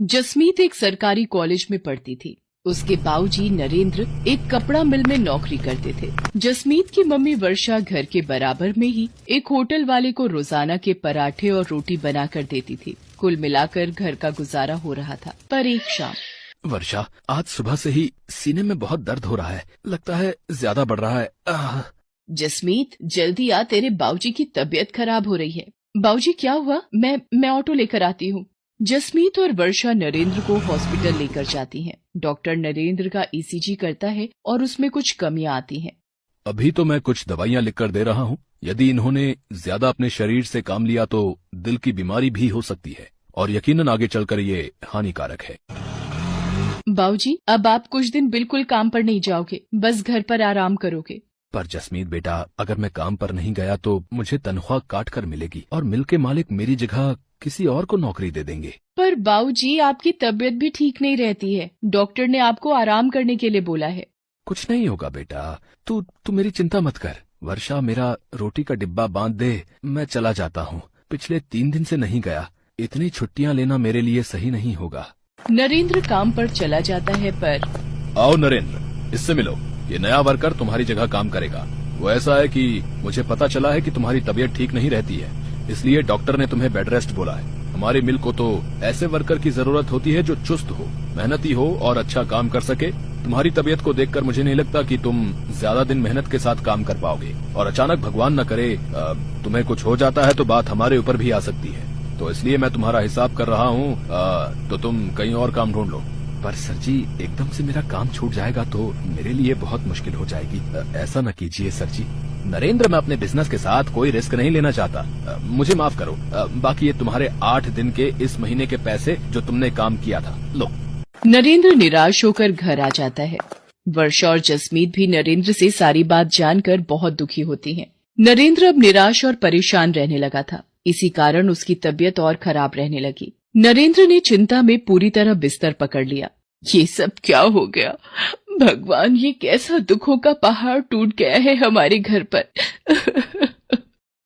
जसमीत एक सरकारी कॉलेज में पढ़ती थी। उसके बाबूजी नरेंद्र एक कपड़ा मिल में नौकरी करते थे। जसमीत की मम्मी वर्षा घर के बराबर में ही एक होटल वाले को रोजाना के पराठे और रोटी बना कर देती थी। कुल मिलाकर घर का गुजारा हो रहा था। पर एक शाम वर्षा, आज सुबह से ही सीने में बहुत दर्द हो रहा है, लगता है ज्यादा बढ़ रहा है। जसमीत, जल्दी आ, तेरे बाबूजी की तबीयत खराब हो रही है। बाबूजी क्या हुआ? मैं ऑटो लेकर आती हूँ। जसमीत और वर्षा नरेंद्र को हॉस्पिटल लेकर जाती हैं। डॉक्टर नरेंद्र का ईसीजी करता है और उसमें कुछ कमियां आती हैं। अभी तो मैं कुछ दवाइयां लिखकर दे रहा हूँ। यदि इन्होंने ज्यादा अपने शरीर से काम लिया तो दिल की बीमारी भी हो सकती है और यकीनन आगे चलकर ये हानिकारक है। बाबूजी, अब आप कुछ दिन बिल्कुल काम पर नहीं जाओगे, बस घर पर आराम करोगे। पर जसमीत बेटा, अगर मैं काम पर नहीं गया तो मुझे तनख्वाह काट कर मिलेगी और मिल के मालिक मेरी जगह किसी और को नौकरी दे देंगे। पर बाबूजी, आपकी तबीयत भी ठीक नहीं रहती है। डॉक्टर ने आपको आराम करने के लिए बोला है। कुछ नहीं होगा बेटा, तू मेरी चिंता मत कर। वर्षा, मेरा रोटी का डिब्बा बांध दे, मैं चला जाता हूँ। पिछले 3 दिन से नहीं गया। इतनी छुट्टियाँ लेना मेरे लिए सही नहीं होगा। नरेंद्र काम पर चला जाता है। पर आओ नरेंद्र, इससे मिलो। ये नया वर्कर तुम्हारी जगह काम करेगा। वो ऐसा है कि मुझे पता चला है कि तुम्हारी तबीयत ठीक नहीं रहती है, इसलिए डॉक्टर ने तुम्हें बेड रेस्ट बोला है। हमारी मिल को तो ऐसे वर्कर की जरूरत होती है जो चुस्त हो, मेहनती हो और अच्छा काम कर सके। तुम्हारी तबीयत को देखकर मुझे नहीं लगता कि तुम ज्यादा दिन मेहनत के साथ काम कर पाओगे, और अचानक भगवान न करे तुम्हें कुछ हो जाता है तो बात हमारे ऊपर भी आ सकती है। तो इसलिए मैं तुम्हारा हिसाब कर रहा हूँ, तो तुम कहीं और काम ढूंढ लो। पर सर जी, एकदम से मेरा काम छूट जाएगा तो मेरे लिए बहुत मुश्किल हो जाएगी। ऐसा न कीजिए सर जी। नरेंद्र, मैं अपने बिजनेस के साथ कोई रिस्क नहीं लेना चाहता। मुझे माफ करो। बाकी ये तुम्हारे 8 दिन के इस महीने के पैसे जो तुमने काम किया था, लो। नरेंद्र निराश होकर घर आ जाता है। वर्षा और जसमीत भी नरेंद्र से सारी बात जानकर बहुत दुखी होती हैं। नरेंद्र अब निराश और परेशान रहने लगा था। इसी कारण उसकी तबीयत और खराब रहने लगी। नरेंद्र ने चिंता में पूरी तरह बिस्तर पकड़ लिया। ये सब क्या हो गया? भगवान, ये कैसा दुखों का पहाड़ टूट गया है हमारे घर पर।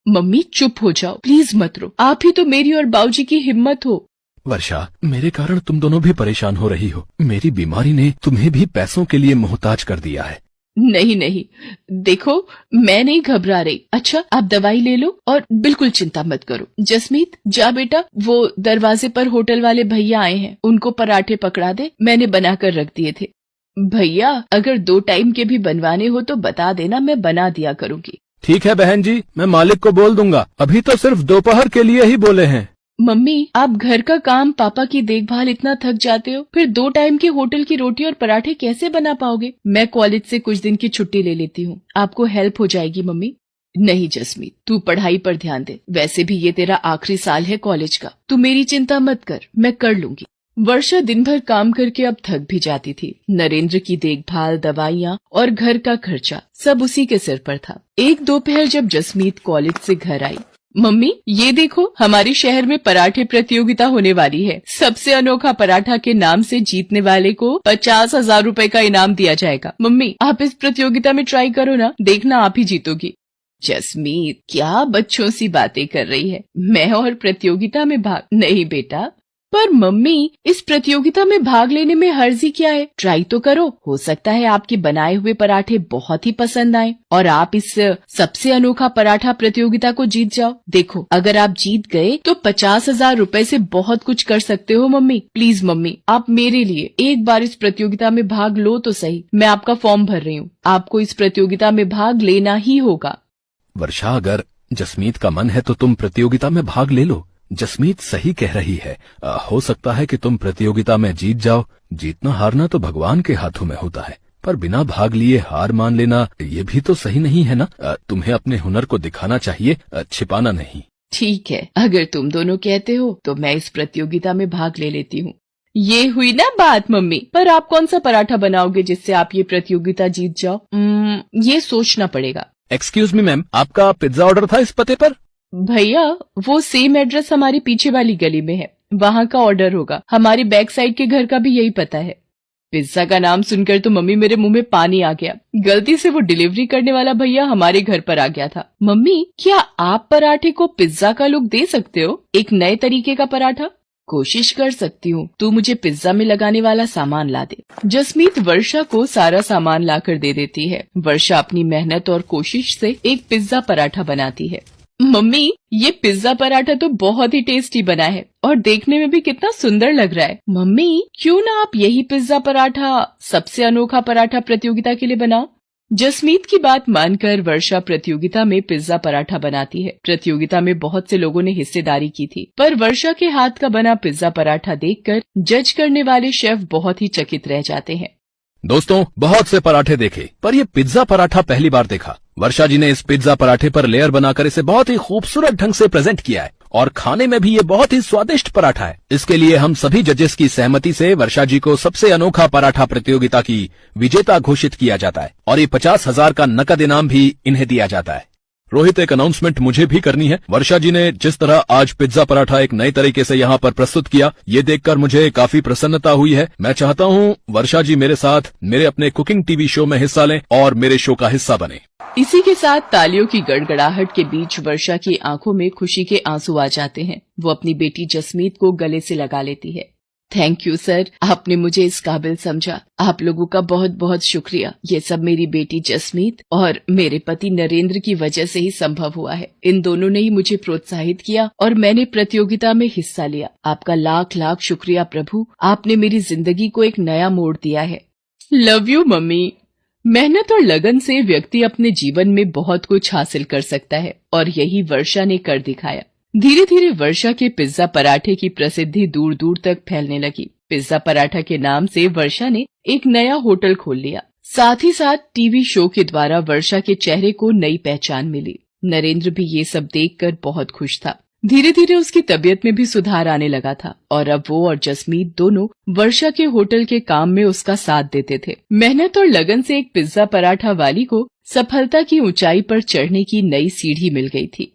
मम्मी, चुप हो जाओ, प्लीज मत रो। आप ही तो मेरी और बाबूजी की हिम्मत हो। वर्षा, मेरे कारण तुम दोनों भी परेशान हो रही हो। मेरी बीमारी ने तुम्हें भी पैसों के लिए मोहताज कर दिया है। नहीं नहीं, देखो, मैं नहीं घबरा रही। अच्छा, आप दवाई ले लो और बिल्कुल चिंता मत करो। जसमीत, जा बेटा, वो दरवाजे पर होटल वाले भैया आए हैं, उनको पराठे पकड़ा दे, मैंने बनाकर रख दिए थे। भैया, अगर 2 टाइम के भी बनवाने हो तो बता देना, मैं बना दिया करूँगी। ठीक है बहन जी, मैं मालिक को बोल दूंगा। अभी तो सिर्फ दोपहर के लिए ही बोले हैं। मम्मी, आप घर का काम, पापा की देखभाल, इतना थक जाते हो, फिर 2 टाइम के होटल की रोटी और पराठे कैसे बना पाओगे? मैं कॉलेज से कुछ दिन की छुट्टी ले लेती हूँ, आपको हेल्प हो जाएगी। मम्मी, नहीं जसमीत, तू पढ़ाई पर ध्यान दे। वैसे भी ये तेरा आखिरी साल है कॉलेज का, तू मेरी चिंता मत कर, मैं कर लूंगी। वर्षा दिन भर काम करके अब थक भी जाती थी। नरेंद्र की देखभाल, दवाइयाँ और घर का खर्चा सब उसी के सिर पर था। एक दोपहर जब जसमीत कॉलेज से घर आई, मम्मी, ये देखो, हमारे शहर में पराठे प्रतियोगिता होने वाली है। सबसे अनोखा पराठा के नाम से जीतने वाले को 50,000 रुपए का इनाम दिया जाएगा। मम्मी, आप इस प्रतियोगिता में ट्राई करो ना, देखना आप ही जीतोगी। जसमीत, क्या बच्चों सी बातें कर रही है? मैं और प्रतियोगिता में भाग? नहीं बेटा। पर मम्मी, इस प्रतियोगिता में भाग लेने में हर्जी क्या है? ट्राई तो करो, हो सकता है आपके बनाए हुए पराठे बहुत ही पसंद आए और आप इस सबसे अनोखा पराठा प्रतियोगिता को जीत जाओ। देखो, अगर आप जीत गए तो 50,000 रुपए से बहुत कुछ कर सकते हो। मम्मी, प्लीज मम्मी, आप मेरे लिए एक बार इस प्रतियोगिता में भाग लो तो सही। मैं आपका फॉर्म भर रही हूँ, आपको इस प्रतियोगिता में भाग लेना ही होगा। वर्षा, अगर जसमीत का मन है तो तुम प्रतियोगिता में भाग ले लो। जसमीत सही कह रही है। हो सकता है कि तुम प्रतियोगिता में जीत जाओ। जीतना हारना तो भगवान के हाथों में होता है, पर बिना भाग लिए हार मान लेना ये भी तो सही नहीं है ना। तुम्हें अपने हुनर को दिखाना चाहिए, छिपाना नहीं। ठीक है, अगर तुम दोनों कहते हो तो मैं इस प्रतियोगिता में भाग ले लेती हूँ। ये हुई ना बात मम्मी। पर आप कौन सा पराठा बनाओगे जिससे आप ये प्रतियोगिता जीत जाओ? ये सोचना पड़ेगा। एक्सक्यूज मी मैम, आपका पिज्जा ऑर्डर था इस पते पर? भैया, वो सेम एड्रेस हमारी पीछे वाली गली में है, वहाँ का ऑर्डर होगा। हमारी बैक साइड के घर का भी यही पता है। पिज्जा का नाम सुनकर तो मम्मी, मेरे मुंह में पानी आ गया। गलती से वो डिलीवरी करने वाला भैया हमारे घर पर आ गया था। मम्मी, क्या आप पराठे को पिज्जा का लुक दे सकते हो? एक नए तरीके का पराठा। कोशिश कर सकती हूँ, तू मुझे पिज्जा में लगाने वाला सामान ला दे। जसमीत वर्षा को सारा सामान लाकर दे देती है। वर्षा अपनी मेहनत और कोशिश से एक पिज्जा पराठा बनाती है। मम्मी, ये पिज्जा पराठा तो बहुत ही टेस्टी बना है और देखने में भी कितना सुंदर लग रहा है। मम्मी, क्यों ना आप यही पिज्जा पराठा सबसे अनोखा पराठा प्रतियोगिता के लिए बनाओ। जसमीत की बात मानकर वर्षा प्रतियोगिता में पिज्जा पराठा बनाती है। प्रतियोगिता में बहुत से लोगों ने हिस्सेदारी की थी, पर वर्षा के हाथ का बना पिज्जा पराठा देखकर जज करने वाले शेफ बहुत ही चकित रह जाते हैं। दोस्तों, बहुत से पराठे देखे, पर ये पिज्जा पराठा पहली बार देखा। वर्षा जी ने इस पिज्जा पराठे पर लेयर बनाकर इसे बहुत ही खूबसूरत ढंग से प्रेजेंट किया है और खाने में भी ये बहुत ही स्वादिष्ट पराठा है। इसके लिए हम सभी जजेस की सहमति से वर्षा जी को सबसे अनोखा पराठा प्रतियोगिता की विजेता घोषित किया जाता है और ये 50,000 का नकद इनाम भी इन्हें दिया जाता है। रोहित, एक अनाउंसमेंट मुझे भी करनी है। वर्षा जी ने जिस तरह आज पिज्जा पराठा एक नए तरीके से यहाँ पर प्रस्तुत किया, ये देखकर मुझे काफी प्रसन्नता हुई है। मैं चाहता हूँ वर्षा जी मेरे साथ मेरे अपने कुकिंग टीवी शो में हिस्सा लें और मेरे शो का हिस्सा बने। इसी के साथ तालियों की गड़गड़ाहट के बीच वर्षा की आंखों में खुशी के आंसू आ जाते हैं। वो अपनी बेटी जसमीत को गले से लगा लेती है। थैंक यू सर, आपने मुझे इस काबिल समझा। आप लोगों का बहुत बहुत शुक्रिया। ये सब मेरी बेटी जसमीत और मेरे पति नरेंद्र की वजह से ही संभव हुआ है। इन दोनों ने ही मुझे प्रोत्साहित किया और मैंने प्रतियोगिता में हिस्सा लिया। आपका लाख लाख शुक्रिया प्रभु, आपने मेरी जिंदगी को एक नया मोड़ दिया है। Love you mummy. मेहनत और लगन से व्यक्ति अपने जीवन में बहुत कुछ हासिल कर सकता है और यही वर्षा ने कर दिखाया। धीरे धीरे वर्षा के पिज्जा पराठे की प्रसिद्धि दूर दूर तक फैलने लगी। पिज्जा पराठा के नाम से वर्षा ने एक नया होटल खोल लिया। साथ ही साथ टीवी शो के द्वारा वर्षा के चेहरे को नई पहचान मिली। नरेंद्र भी ये सब देखकर बहुत खुश था। धीरे धीरे उसकी तबीयत में भी सुधार आने लगा था और अब वो और जसमीत दोनों वर्षा के होटल के काम में उसका साथ देते थे। मेहनत और लगन से एक पिज्जा पराठा वाली को सफलता की ऊंचाई पर चढ़ने की नई सीढ़ी मिल गई थी।